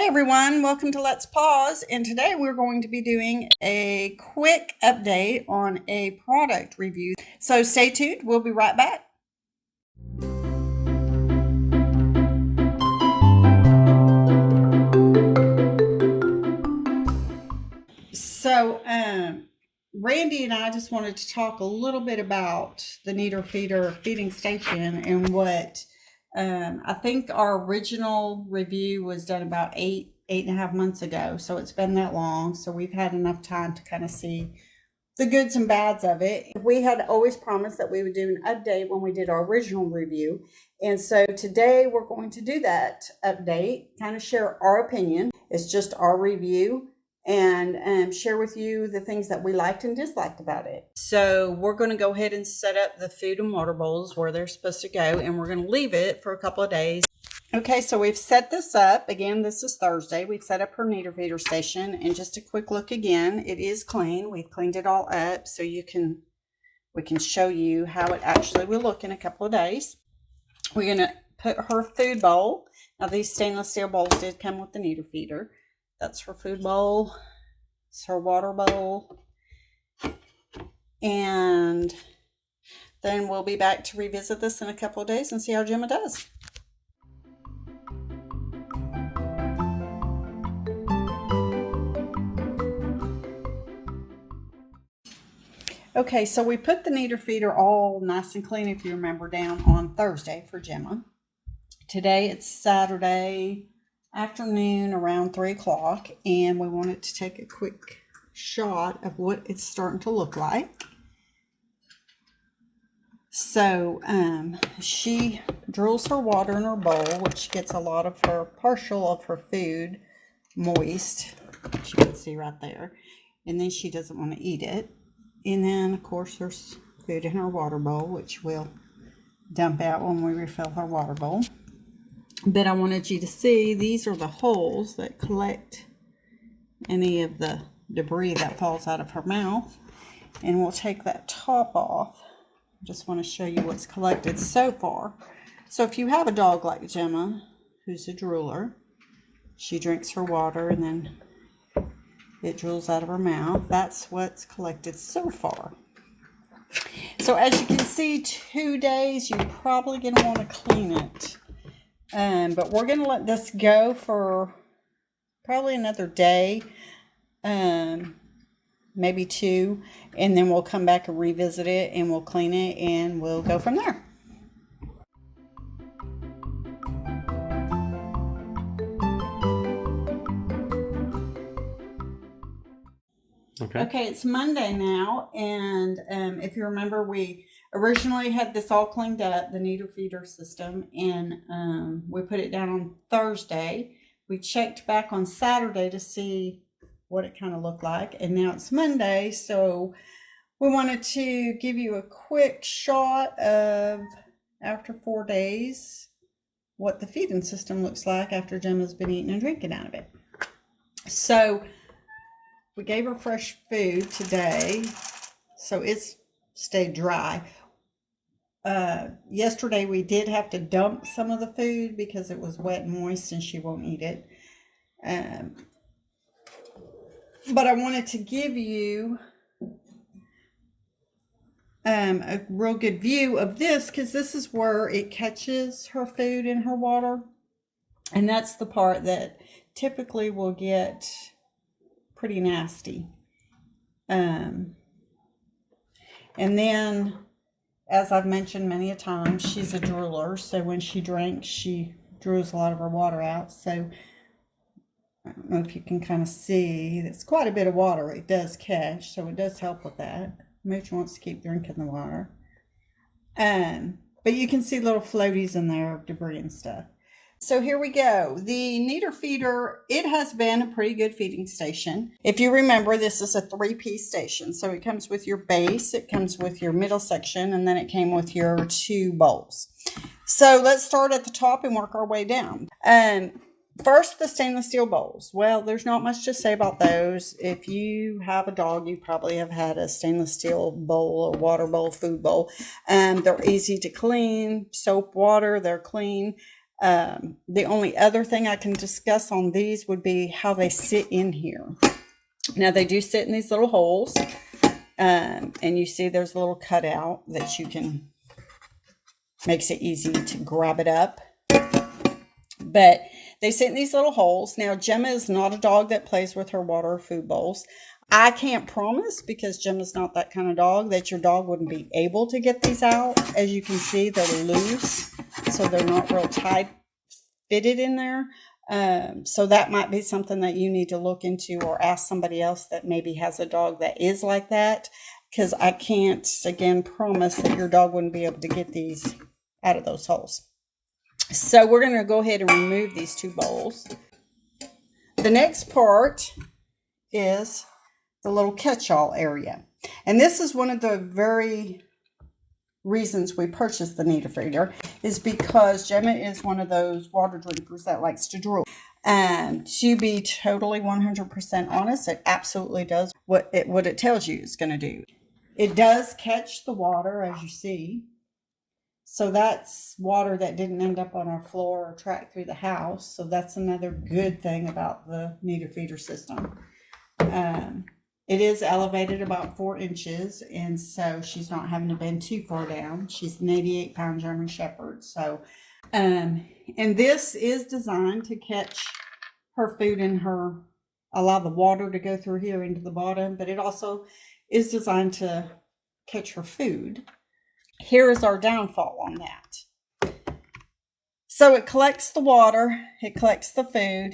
Hey everyone, welcome to Let's Pause, and today we're going to be doing a quick update on a product review. So stay tuned, we'll be right back. So Randy and I just wanted to talk a little bit about the Neater Feeder feeding station and what I think our original review was done about eight and a half months ago. So it's been that long. So we've had enough time to kind of see the goods and bads of it. We had always promised that we would do an update when we did our original review. And so today we're going to do that update, kind of share our opinion. It's just our review and share with you the things that we liked and disliked about it. So we're going to go ahead and set up the food and water bowls where they're supposed to go, and we're going to leave it for a couple of days. Okay, so we've set this up. Again, this is Thursday. We've set up her Neater Feeder station, and just a quick look again. It is clean. We've cleaned it all up so we can show you how it actually will look in a couple of days. We're going to put her food bowl. Now, these stainless steel bowls did come with the Neater Feeder. That's her food bowl. It's her water bowl. And then we'll be back to revisit this in a couple of days and see how Gemma does. Okay, so we put the Neater Feeder all nice and clean, if you remember, down on Thursday for Gemma. Today it's Saturday afternoon around 3 o'clock, and we wanted to take a quick shot of what it's starting to look like. So she drills her water in her bowl, which gets a lot of her partial of her food moist, which you can see right there, and then she doesn't want to eat it. And then of course there's food in her water bowl, which we'll dump out when we refill her water bowl. But I wanted you to see these are the holes that collect any of the debris that falls out of her mouth. And we'll take that top off. I just want to show you what's collected so far. So if you have a dog like Gemma, who's a drooler, she drinks her water and then it drools out of her mouth. That's what's collected so far. So as you can see, 2 days, you're probably going to want to clean it. But we're going to let this go for probably another day, maybe 2, and then we'll come back and revisit it, and we'll clean it, and we'll go from there. Okay, it's Monday now, and if you remember, we originally had this all cleaned up, the Neater Feeder system, and we put it down on Thursday. We checked back on Saturday to see what it kind of looked like, and now it's Monday, so we wanted to give you a quick shot of, after 4 days, what the feeding system looks like after Gemma's been eating and drinking out of it. So we gave her fresh food today, so it's stayed dry. Yesterday we did have to dump some of the food because it was wet and moist and she won't eat it. But I wanted to give you a real good view of this, because this is where it catches her food in her water. And that's the part that typically will get pretty nasty. And then, as I've mentioned many a time, she's a drooler, so when she drinks, she drools a lot of her water out. So I don't know if you can kind of see, it's quite a bit of water it does catch, so it does help with that. Mooch wants to keep drinking the water. But you can see little floaties in there of debris and stuff. So here we go. The Neater Feeder, it has been a pretty good feeding station. If you remember, this is a 3-piece station. So it comes with your base, it comes with your middle section, and then it came with your 2 bowls. So let's start at the top and work our way down. First, the stainless steel bowls. Well, there's not much to say about those. If you have a dog, you probably have had a stainless steel bowl or water bowl, food bowl. They're easy to clean, soap, water, they're clean. The only other thing I can discuss on these would be how they sit in here. Now they do sit in these little holes, and you see there's a little cutout that you can, makes it easy to grab it up. But they sit in these little holes. Now Gemma is not a dog that plays with her water or food bowls. I can't promise, because Gemma's not that kind of dog, that your dog wouldn't be able to get these out. As you can see, they're loose, so they're not real tight fitted in there. So that might be something that you need to look into, or ask somebody else that maybe has a dog that is like that, because I can't, again, promise that your dog wouldn't be able to get these out of those holes. So we're going to go ahead and remove these two bowls. The next part is the little catch-all area. And this is one of the very reasons we purchased the Neater Feeder, is because Gemma is one of those water drinkers that likes to drool. And to be totally 100% honest, it absolutely does what it tells you it's going to do. It does catch the water, as you see. So that's water that didn't end up on our floor or track through the house. So that's another good thing about the Neater Feeder system. It is elevated about 4 inches, and so she's not having to bend too far down. She's an 88-pound German Shepherd. So, and this is designed to catch her food and allow the water to go through here into the bottom, but it also is designed to catch her food. Here is our downfall on that. So it collects the water, it collects the food,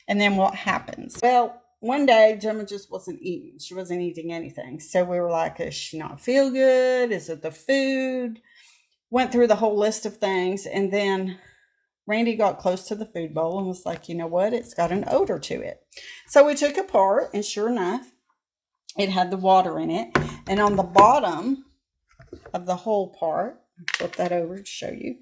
and then what happens? Well, one day, Gemma just wasn't eating. She wasn't eating anything. So we were like, does she not feel good? Is it the food? Went through the whole list of things. And then Randy got close to the food bowl and was like, you know what? It's got an odor to it. So we took it apart, and sure enough, it had the water in it. And on the bottom of the whole part, flip that over to show you,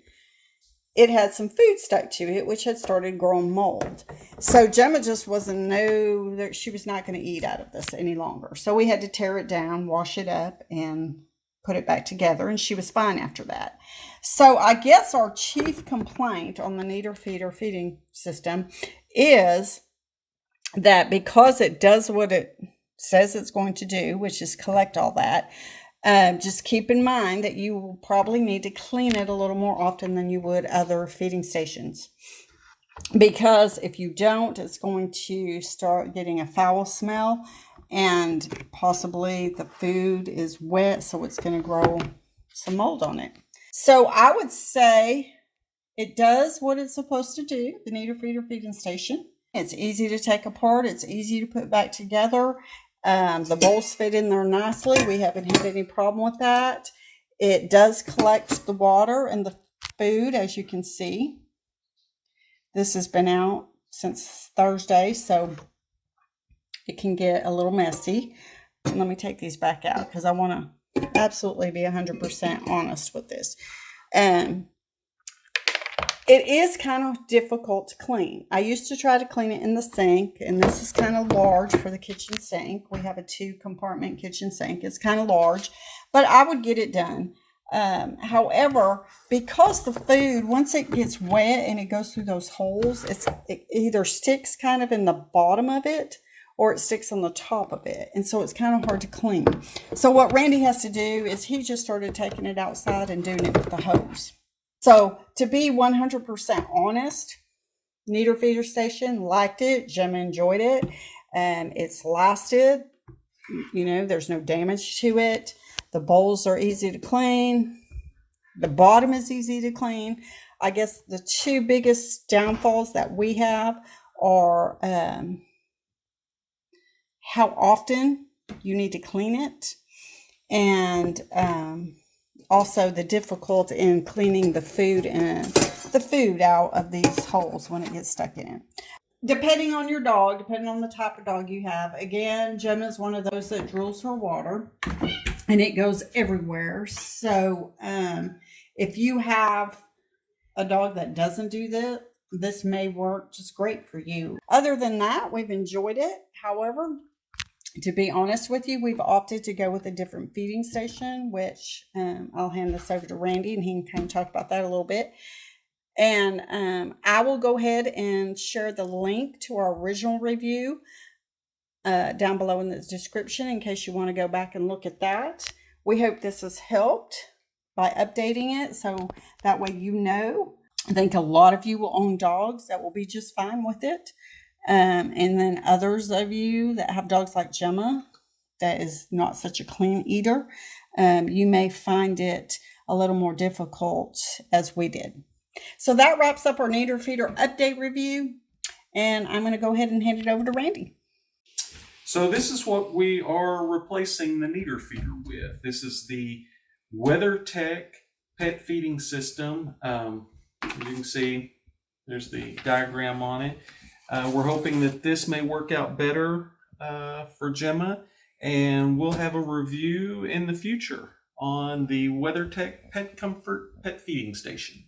it had some food stuck to it, which had started growing mold. So Gemma just that she was not going to eat out of this any longer. So we had to tear it down, wash it up, and put it back together. And she was fine after that. So I guess our chief complaint on the Neater Feeder feeding system is that because it does what it says it's going to do, which is collect all that, just keep in mind that you will probably need to clean it a little more often than you would other feeding stations. Because if you don't, it's going to start getting a foul smell, and possibly the food is wet, so it's going to grow some mold on it. So I would say it does what it's supposed to do, the Neater Feeder feeding station. It's easy to take apart. It's easy to put back together. The bowls fit in there nicely. We haven't had any problem with that. It does collect the water and the food, as you can see. This has been out since Thursday, so it can get a little messy. Let me take these back out because I want to absolutely be 100% honest with this. It is kind of difficult to clean. I used to try to clean it in the sink, and this is kind of large for the kitchen sink. We have a 2-compartment kitchen sink. It's kind of large, but I would get it done. However, because the food, once it gets wet and it goes through those holes, it either sticks kind of in the bottom of it, or it sticks on the top of it. And so it's kind of hard to clean. So what Randy has to do is he just started taking it outside and doing it with the hose. So to be 100% honest, Neater Feeder Station, liked it. Gemma enjoyed it. And it's lasted. You know, there's no damage to it. The bowls are easy to clean. The bottom is easy to clean. I guess the 2 biggest downfalls that we have are how often you need to clean it, and also the difficulty in cleaning the food out of these holes when it gets stuck in it. Depending on your dog, depending on the type of dog you have. Again, Gemma's one of those that drools her water, and it goes everywhere. So if you have a dog that doesn't do that, this may work just great for you. Other than that, we've enjoyed it. However, to be honest with you, we've opted to go with a different feeding station, which I'll hand this over to Randy, and he can kind of talk about that a little bit. And I will go ahead and share the link to our original review down below in the description in case you want to go back and look at that. We hope this has helped by updating it so that way you know. I think a lot of you will own dogs that will be just fine with it. And then others of you that have dogs like Gemma, that is not such a clean eater, you may find it a little more difficult as we did. So that wraps up our Neater Feeder update review. And I'm going to go ahead and hand it over to Randy. So this is what we are replacing the Neater Feeder with. This is the WeatherTech pet feeding system. As you can see, there's the diagram on it. We're hoping that this may work out better for Gemma, and we'll have a review in the future on the WeatherTech Pet Comfort Pet Feeding Station.